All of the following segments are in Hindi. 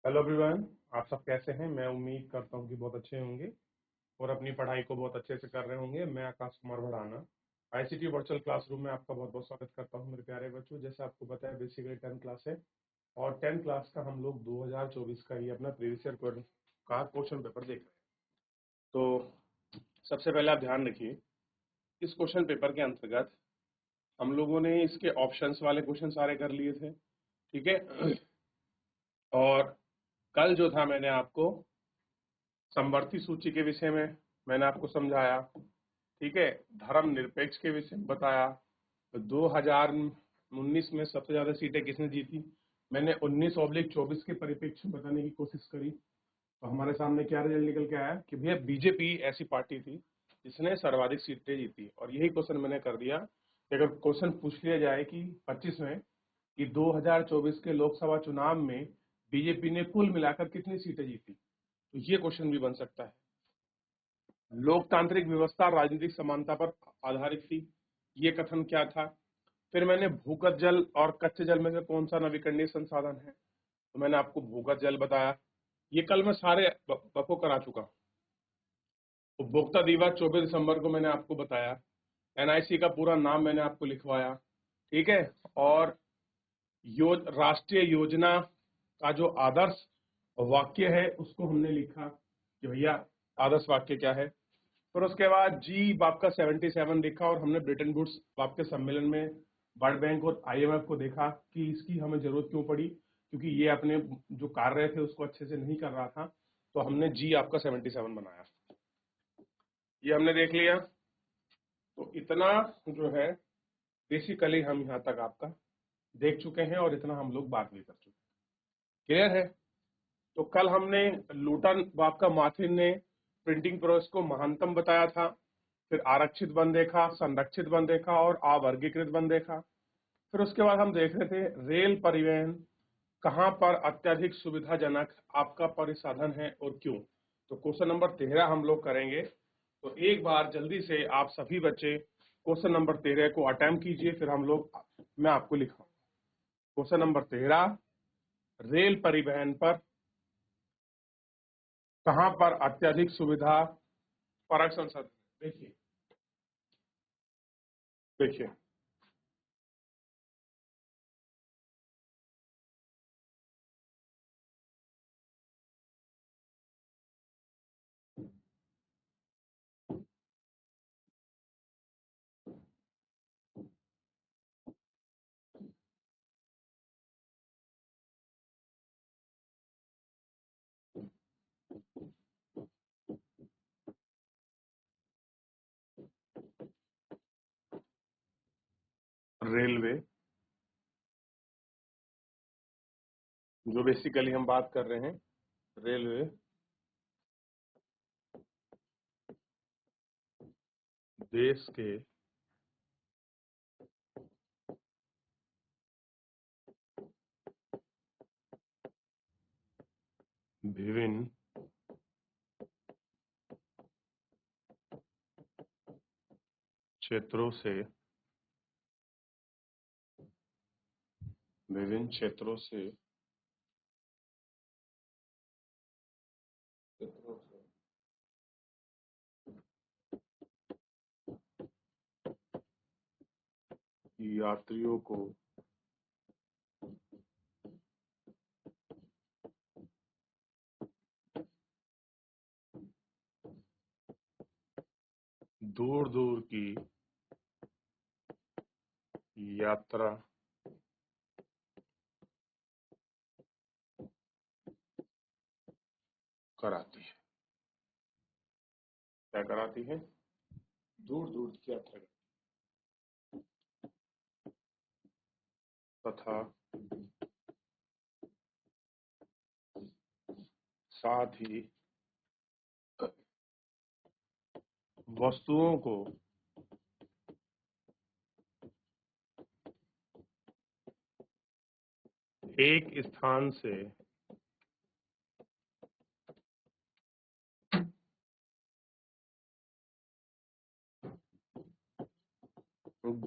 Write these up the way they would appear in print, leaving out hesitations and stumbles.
हेलो एवरीवन, आप सब कैसे हैं? मैं उम्मीद करता हूं कि बहुत अच्छे होंगे और अपनी पढ़ाई को बहुत अच्छे से कर रहे होंगे। मैं Akash Kumar Bhadana ICT virtual classroom में आपका बहुत बहुत स्वागत करता हूं मेरे प्यारे बच्चों। जैसे आपको पता है, बेसिकली 10th क्लास है और 10th क्लास का हम लोग 2024 का ही अपना प्रीवियस ईयर का क्वेश्चन पेपर देख रहे हैं। तो सबसे पहले आप ध्यान रखिए, इस क्वेश्चन पेपर के अंतर्गत हम लोगों ने इसके ऑप्शंस वाले क्वेश्चन सारे कर लिए थे, ठीक है। और कल जो था, मैंने आपको समवर्ती सूची के विषय में मैंने आपको समझाया, ठीक है। धर्म निरपेक्ष के विषय में बताया। 2019 में सबसे ज्यादा सीटें किसने जीती, मैंने 19/24 के परिप्रेक्ष्य में बताने की कोशिश करी। तो हमारे सामने क्या रिजल्ट निकल के आया कि भैया बीजेपी ऐसी पार्टी थी जिसने सर्वाधिक सीटें जीती। और यही क्वेश्चन मैंने कर दिया कि अगर क्वेश्चन पूछ लिया जाए कि 25 में कि 2024 के लोकसभा चुनाव में बीजेपी ने कुल मिलाकर कितनी सीटें जीती, तो ये क्वेश्चन भी बन सकता है। लोकतांत्रिक व्यवस्था राजनीतिक समानता पर आधारित थी, ये कथन क्या था। फिर मैंने भूगत जल और कच्चे जल में से कौन सा नवीकरणीय संसाधन है, तो मैंने आपको भूगत जल बताया। ये कल मैं सारे बफो करा चुका हूं। उपभोक्ता दिवस 24 दिसंबर को मैंने आपको बताया। एनआईसी का पूरा नाम मैंने आपको लिखवाया, ठीक है। और राष्ट्रीय योजना का जो आदर्श वाक्य है उसको हमने लिखा कि भैया आदर्श वाक्य क्या है। फिर उसके बाद जी बाप का 77 लिखा और हमने ब्रिटेन वुड्स बाप के सम्मेलन में वर्ल्ड बैंक और आईएमएफ को देखा कि इसकी हमें जरूरत क्यों पड़ी, क्योंकि ये अपने जो कार्य थे उसको अच्छे से नहीं कर रहा था। तो हमने जी आपका 77 बनाया, ये हमने देख लिया। तो इतना जो है बेसिकली हम यहाँ तक आपका देख चुके हैं और इतना हम लोग बात भी कर चुके हैं। क्लियर है? तो कल हमने लूटन बाप का मार्टिन ने प्रिंटिंग प्रेस को महानतम बताया था। फिर आरक्षित वन देखा, संरक्षित वन देखा और अवर्गीकृत वन देखा। फिर उसके बाद हम देख रहे थे रेल परिवहन कहाँ पर अत्यधिक सुविधाजनक आपका परिसाधन है और क्यों। तो क्वेश्चन नंबर 13 हम लोग करेंगे। तो एक बार जल्दी से आप सभी बच्चे क्वेश्चन नंबर 13 को अटेम्प्ट कीजिए, फिर हम लोग मैं आपको लिखाऊंगा। क्वेश्चन नंबर 13, रेल परिवहन पर कहां पर अत्यधिक सुविधा परक संसाधन। देखिए देखिए रेलवे, जो बेसिकली हम बात कर रहे हैं, रेलवे देश के विभिन्न क्षेत्रों से विभिन्न क्षेत्रों से यात्रियों को दूर दूर की यात्रा कराती है। क्या कराती है? दूर दूर की यात्रा तथा साथ ही वस्तुओं को एक स्थान से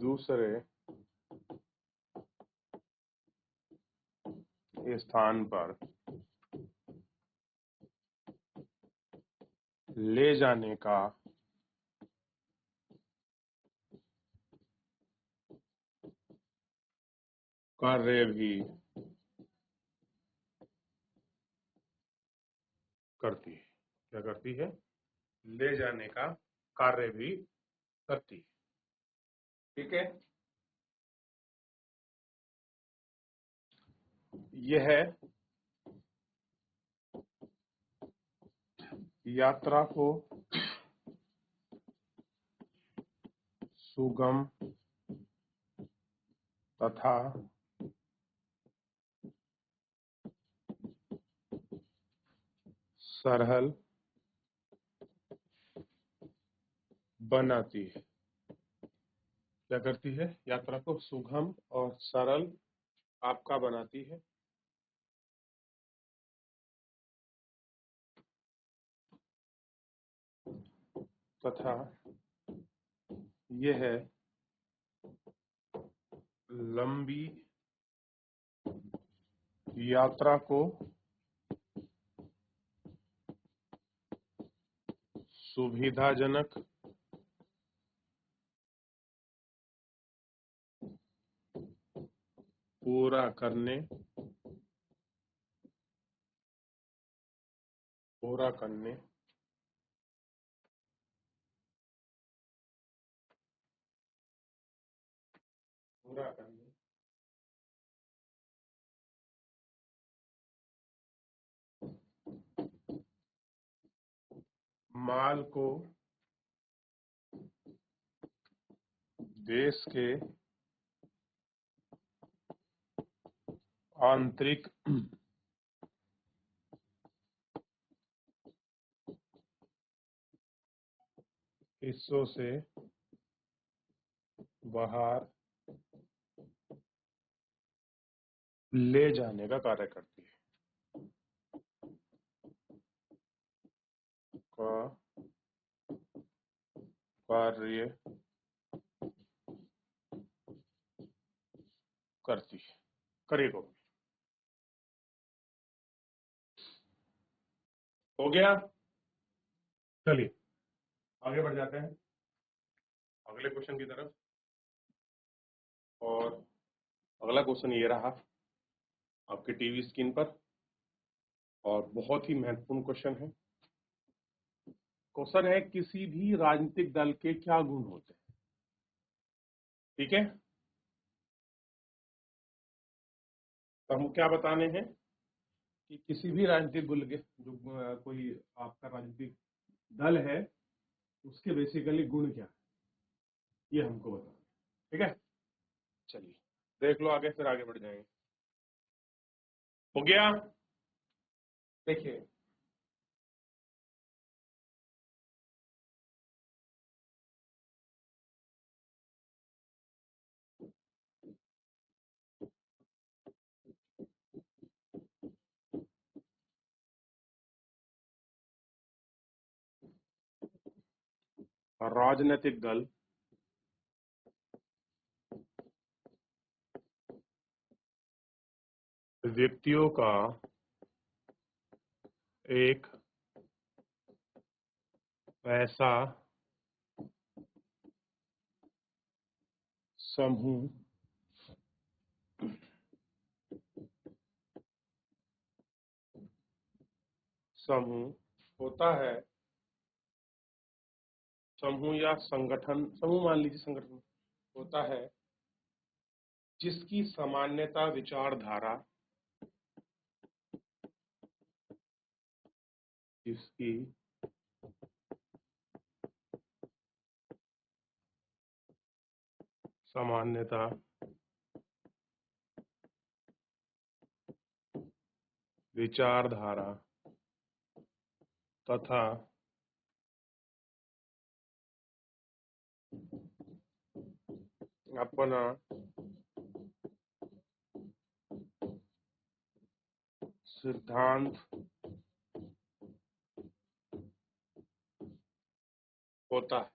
दूसरे स्थान पर ले जाने का कार्य भी करती है। क्या करती है? ले जाने का कार्य भी करती है। ठीक है, यह यात्रा को सुगम तथा सरल बनाती है। क्या करती है? यात्रा को सुगम और सरल आपका बनाती है। तथा यह लंबी यात्रा को सुविधाजनक पूरा करने माल को देश के आंतरिक हिस्सों से बाहर ले जाने का कार्य करती है। का कार्य करती है। करेगा। हो गया। चलिए आगे बढ़ जाते हैं अगले क्वेश्चन की तरफ। और अगला क्वेश्चन ये रहा आपके टीवी स्क्रीन पर, और बहुत ही महत्वपूर्ण क्वेश्चन है। क्वेश्चन है, किसी भी राजनीतिक दल के क्या गुण होते हैं? ठीक है, तो हम क्या बताने हैं कि किसी भी राजनीतिक दल के जो कोई आपका राजनीतिक दल है उसके बेसिकली गुण क्या है, ये हमको बताना है। ठीक है, चलिए देख लो आगे, फिर आगे बढ़ जाएंगे। हो गया। देखिए, राजनीतिक दल व्यक्तियों का एक ऐसा समूह समूह होता है, समूह या संगठन, समूह मान लीजिए संगठन होता है, जिसकी सामान्यता विचारधारा, जिसकी सामान्यता विचारधारा तथा अपना सिद्धांत होता है।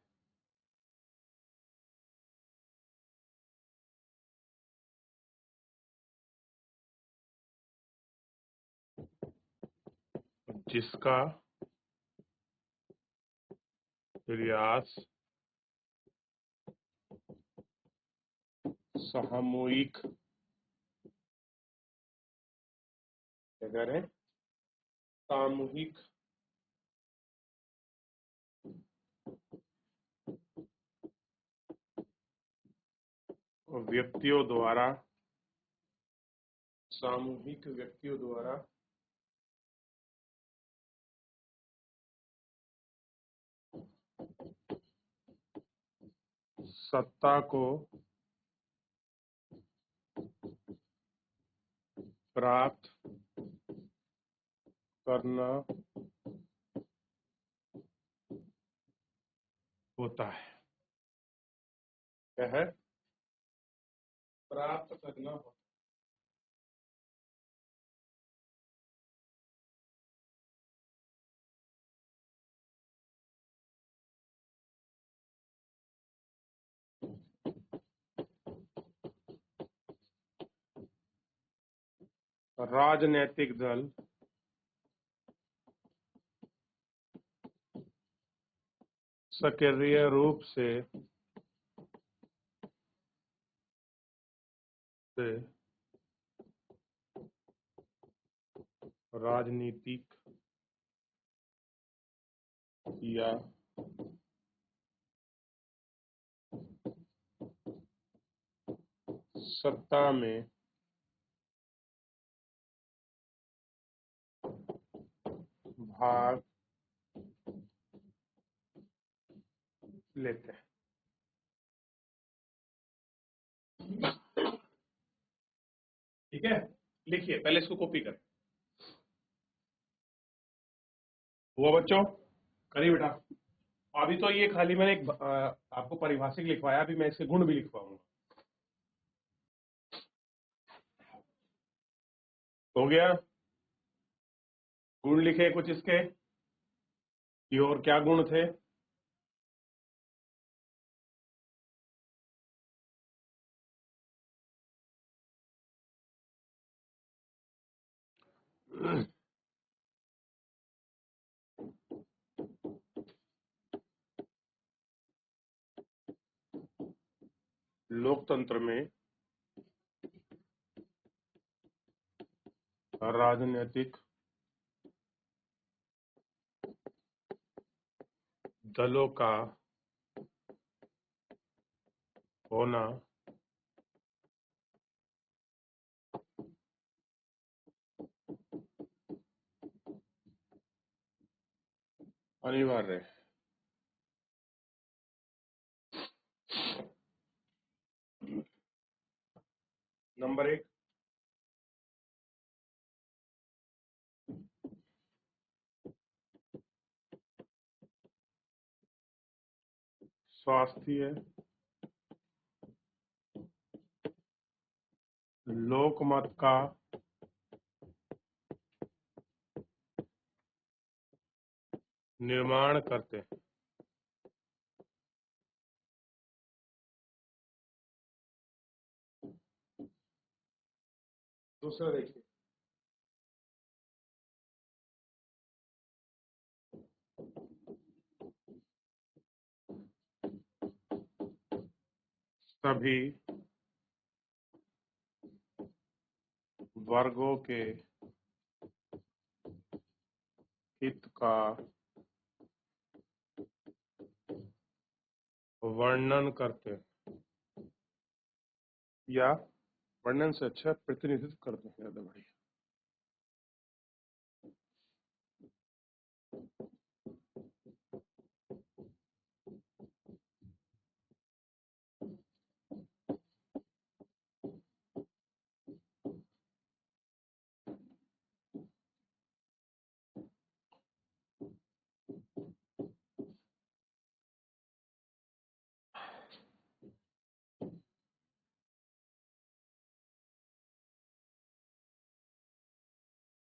जिसका प्रयास सामूहिक, क्या कह रहे हैं, सामूहिक व्यक्तियों द्वारा, सामूहिक व्यक्तियों द्वारा सत्ता को प्राप्त करना होता है। क्या है? प्राप्त करना होता है। राजनीतिक दल सक्रिय रूप से राजनीतिक या सत्ता में भाग लेते हैं। ठीक है, लिखिए, पहले इसको कॉपी कर। हुआ बच्चों? करिए बेटा। अभी तो ये खाली मैंने एक आपको परिभाषिक लिखवाया, अभी मैं इसके गुण भी लिखवाऊंगा। हो गया? गुण लिखे कुछ इसके, ये और क्या गुण थे? लोकतंत्र में राजनीतिक दलों का होना अनिवार्य है। नंबर 1, स्वास्थ्य लोकमत का निर्माण करते हैं। दूसरा देखिए, सभी वर्गों के हित का वर्णन करते हैं, या वर्णन से अच्छा प्रतिनिधित्व करते हैं, ज्यादा बढ़िया।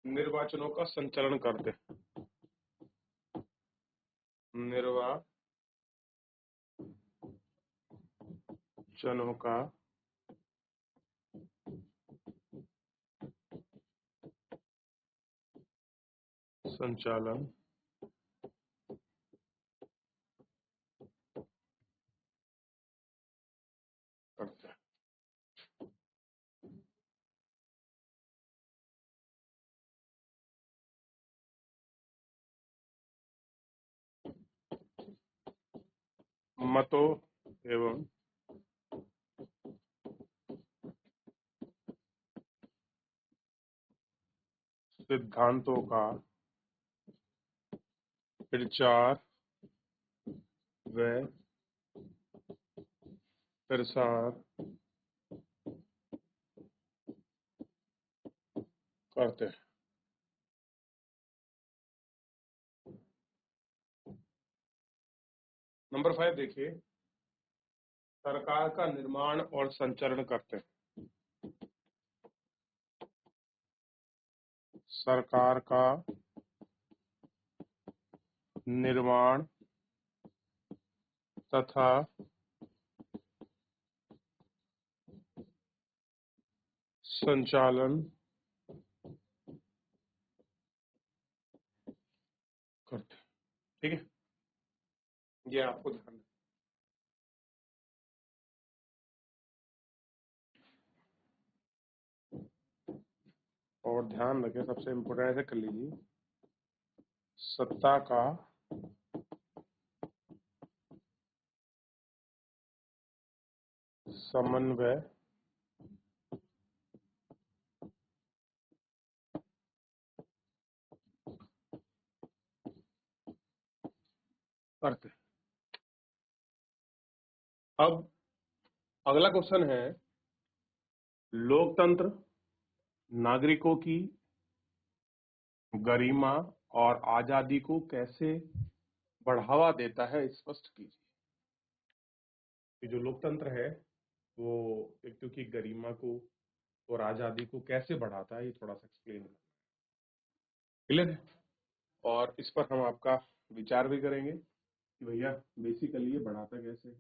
निर्वाचनों का संचालन करते हैं। निर्वाचनों का संचालन मतों एवं सिद्धांतों का प्रचार व प्रसार करते हैं। नंबर 5 देखिए, सरकार का निर्माण और संचालन करते हैं। सरकार का निर्माण तथा संचालन करते हैं। ठीक है, ये आपको ध्यान रखना। और ध्यान रखें, सबसे इम्पोर्टेंट ऐसे कर लीजिए, सत्ता का समन्वय करते हैं। अब अगला क्वेश्चन है, लोकतंत्र नागरिकों की गरिमा और आजादी को कैसे बढ़ावा देता है, स्पष्ट कीजिए। कि जो लोकतंत्र है वो व्यक्तियों की गरिमा को और आजादी को कैसे बढ़ाता है, ये थोड़ा सा एक्सप्लेन करना। क्लियर है? और इस पर हम आपका विचार भी करेंगे कि भैया बेसिकली ये बढ़ाता कैसे है,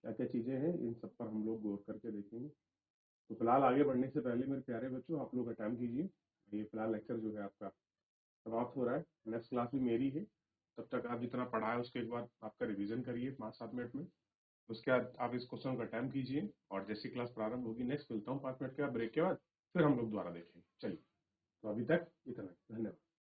क्या क्या चीजें हैं, इन सब पर हम लोग गौर करके देखेंगे। तो फिलहाल आगे बढ़ने से पहले मेरे प्यारे बच्चों, आप लोग अटेम्प्ट कीजिए। ये फिलहाल लेक्चर जो है आपका समाप्त हो रहा है, नेक्स्ट क्लास भी मेरी है। तब तक आप जितना पढ़ा है उसके एक बार आपका रिवीजन करिए 5-7 मिनट में। उसके बाद आप इस क्वेश्चन का अटेम्प्ट कीजिए, और जैसी क्लास प्रारंभ होगी नेक्स्ट मिलता हूँ 5 मिनट के बाद ब्रेक के बाद, फिर हम लोग दोबारा देखेंगे। चलिए, तो अभी तक इतना, धन्यवाद।